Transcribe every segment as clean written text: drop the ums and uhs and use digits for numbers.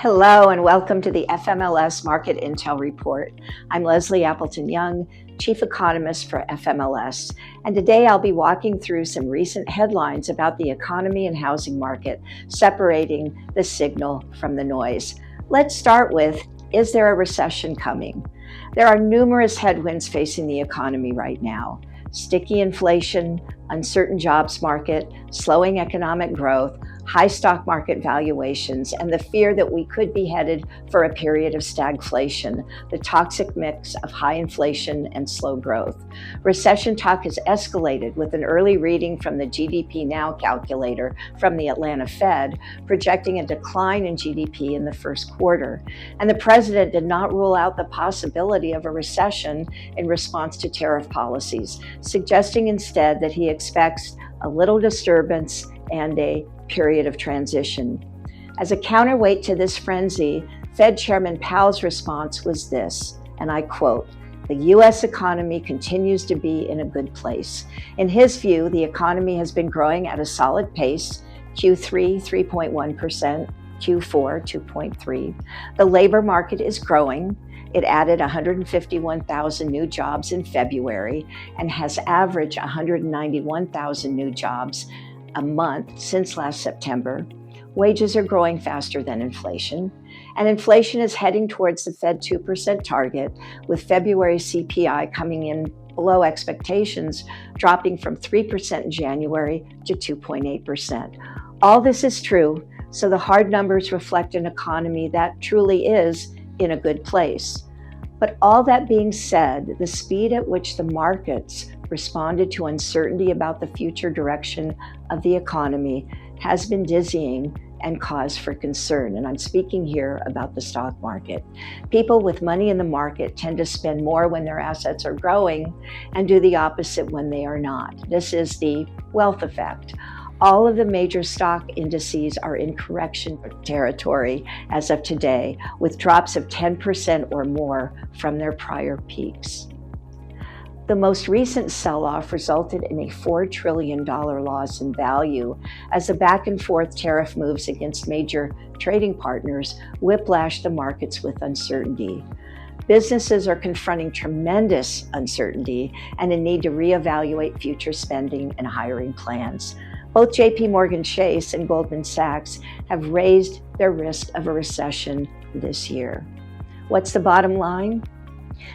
Hello and welcome to the FMLS Market Intel Report. I'm Leslie Appleton-Young, Chief Economist for FMLS, and today I'll be walking through some recent headlines about the economy and housing market, separating the signal from the noise. Let's start with, is there a recession coming? There are numerous headwinds facing the economy right now. Sticky inflation, uncertain jobs market, slowing economic growth, high stock market valuations, and the fear that we could be headed for a period of stagflation, the toxic mix of high inflation and slow growth. Recession talk has escalated with an early reading from the GDP Now calculator from the Atlanta Fed, projecting a decline in GDP in the first quarter. And the president did not rule out the possibility of a recession in response to tariff policies, suggesting instead that he expects a little disturbance and a period of transition. As a counterweight to this frenzy, Fed Chairman Powell's response was this, and I quote, "The U.S. economy continues to be in a good place." In his view, the economy has been growing at a solid pace, Q3 3.1%, Q4 2.3%. The labor market is growing. It added 151,000 new jobs in February and has averaged 191,000 new jobs a month since last September. Wages are growing faster than inflation, and inflation is heading towards the Fed 2% target, with February CPI coming in below expectations, dropping from 3% in January to 2.8%. All this is true, so the hard numbers reflect an economy that truly is in a good place. But all that being said, the speed at which the markets responded to uncertainty about the future direction of the economy has been dizzying and cause for concern. And I'm speaking here about the stock market. People with money in the market tend to spend more when their assets are growing and do the opposite when they are not. This is the wealth effect. All of the major stock indices are in correction territory as of today, with drops of 10% or more from their prior peaks. The most recent sell-off resulted in a $4 trillion loss in value as the back-and-forth tariff moves against major trading partners whiplashed the markets with uncertainty. Businesses are confronting tremendous uncertainty and a need to reevaluate future spending and hiring plans. Both JP Chase and Goldman Sachs have raised their risk of a recession this year. What's the bottom line?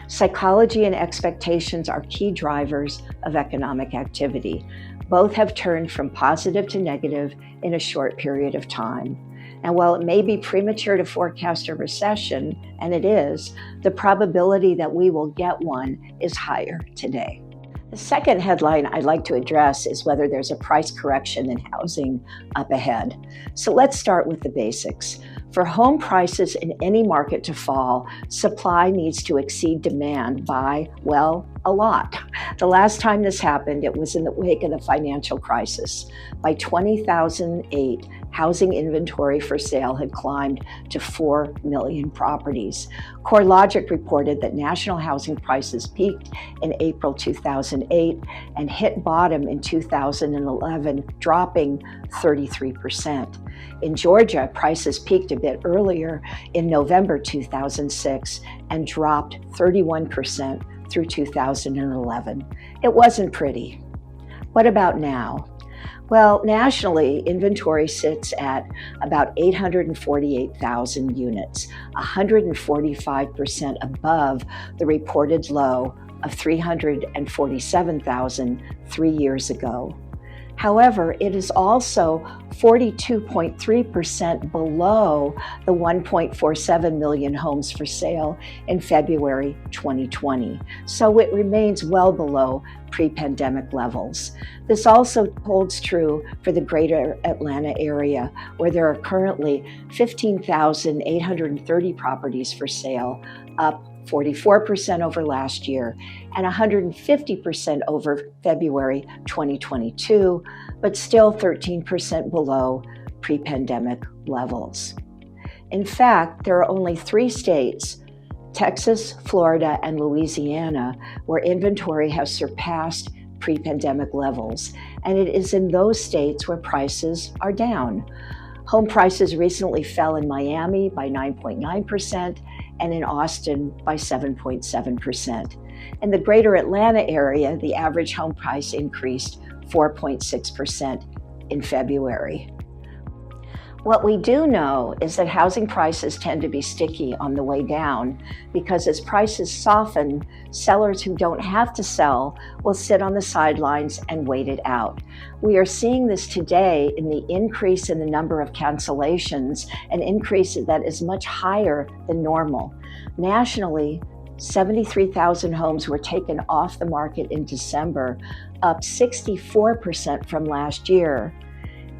Psychology and expectations are key drivers of economic activity. Both have turned from positive to negative in a short period of time. And while it may be premature to forecast a recession, and it is, the probability that we will get one is higher today. The second headline I'd like to address is whether there's a price correction in housing up ahead. So let's start with the basics. For home prices in any market to fall, supply needs to exceed demand by, well, a lot. The last time this happened, it was in the wake of the financial crisis. By 2008, housing inventory for sale had climbed to 4 million properties. CoreLogic reported that national housing prices peaked in April 2008 and hit bottom in 2011, dropping 33%. In Georgia, prices peaked a bit earlier in November 2006 and dropped 31% through 2011. It wasn't pretty. What about now? Well, nationally, inventory sits at about 848,000 units, 145% above the reported low of 347,000 3 years ago. However, it is also 42.3% below the 1.47 million homes for sale in February 2020. So it remains well below pre-pandemic levels. This also holds true for the greater Atlanta area, where there are currently 15,830 properties for sale, up 44% over last year and 150% over February 2022, but still 13% below pre-pandemic levels. In fact, there are only 3 states, Texas, Florida, and Louisiana, where inventory has surpassed pre-pandemic levels, and it is in those states where prices are down. Home prices recently fell in Miami by 9.9% and in Austin by 7.7%. In the greater Atlanta area, the average home price increased 4.6% in February. What we do know is that housing prices tend to be sticky on the way down because as prices soften, sellers who don't have to sell will sit on the sidelines and wait it out. We are seeing this today in the increase in the number of cancellations, an increase that is much higher than normal. Nationally, 73,000 homes were taken off the market in December, up 64% from last year.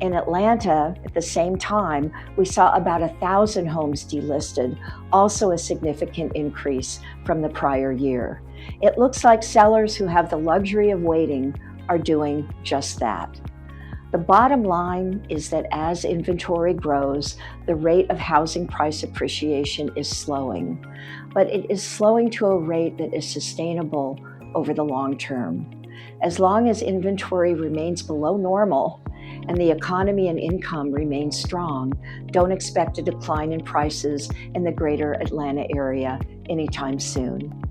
In Atlanta, at the same time, we saw about 1,000 homes delisted, also a significant increase from the prior year. It looks like sellers who have the luxury of waiting are doing just that. The bottom line is that as inventory grows, the rate of housing price appreciation is slowing, but it is slowing to a rate that is sustainable over the long term. As long as inventory remains below normal, and the economy and income remain strong, don't expect a decline in prices in the greater Atlanta area anytime soon.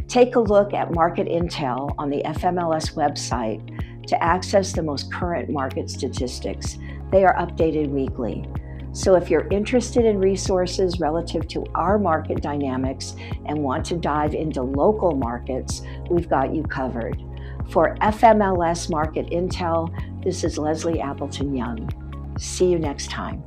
Take a look at market intel on the FMLS website to access the most current market statistics. They are updated weekly. So if you're interested in resources relative to our market dynamics and want to dive into local markets, we've got you covered. For FMLS Market Intel, this is Leslie Appleton-Young. See you next time.